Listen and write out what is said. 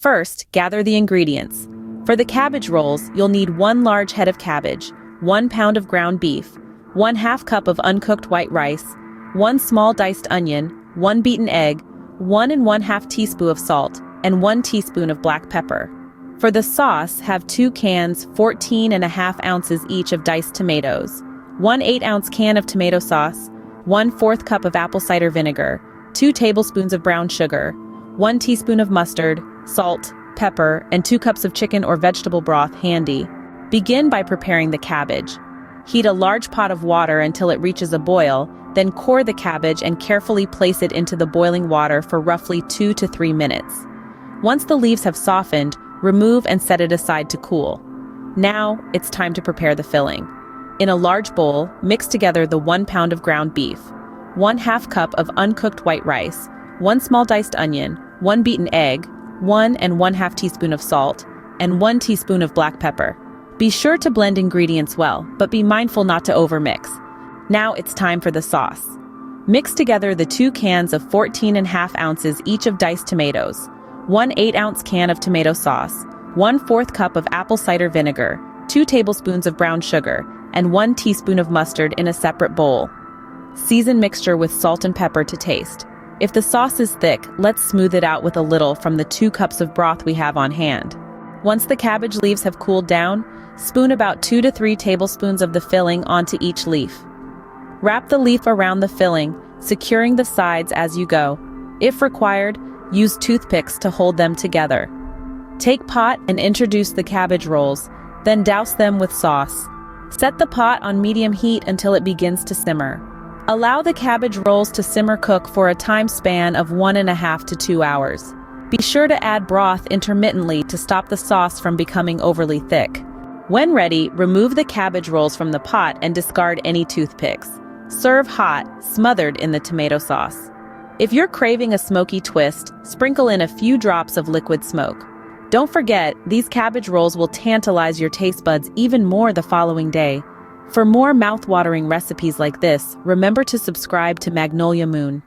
First, gather the ingredients. For the cabbage rolls, you'll need 1 large head of cabbage, 1 pound of ground beef, 1/2 cup of uncooked white rice, 1 small diced onion, 1 beaten egg, 1 1/2 teaspoon of salt, and 1 teaspoon of black pepper. For the sauce, have 2 cans, 14.5 ounces each of diced tomatoes, 1 8-ounce can of tomato sauce, 1/4 cup of apple cider vinegar, 2 tablespoons of brown sugar, 1 teaspoon of mustard, salt, pepper, and 2 cups of chicken or vegetable broth handy. Begin by preparing the cabbage. Heat a large pot of water until it reaches a boil, then core the cabbage and carefully place it into the boiling water for roughly 2 to 3 minutes. Once the leaves have softened, remove and set it aside to cool. Now, it's time to prepare the filling. In a large bowl, mix together the 1 pound of ground beef, 1/2 cup of uncooked white rice, 1 small diced onion, 1 beaten egg, 1 1/2 teaspoon of salt, and 1 teaspoon of black pepper. Be sure to blend ingredients well, but be mindful not to overmix. Now it's time for the sauce. Mix together the 2 cans of 14.5 ounces each of diced tomatoes, 1 8-ounce can of tomato sauce, 1/4 cup of apple cider vinegar, 2 tablespoons of brown sugar, and 1 teaspoon of mustard in a separate bowl. Season mixture with salt and pepper to taste. If the sauce is thick, let's smooth it out with a little from the 2 cups of broth we have on hand. Once the cabbage leaves have cooled down, spoon about 2 to 3 tablespoons of the filling onto each leaf. Wrap the leaf around the filling, securing the sides as you go. If required, use toothpicks to hold them together. Take pot and introduce the cabbage rolls, then douse them with sauce. Set the pot on medium heat until it begins to simmer. Allow the cabbage rolls to simmer cook for a time span of 1.5 to 2 hours. Be sure to add broth intermittently to stop the sauce from becoming overly thick. When ready, remove the cabbage rolls from the pot and discard any toothpicks. Serve hot, smothered in the tomato sauce. If you're craving a smoky twist, sprinkle in a few drops of liquid smoke. Don't forget, these cabbage rolls will tantalize your taste buds even more the following day. For more mouth-watering recipes like this, remember to subscribe to Magnolia Moon.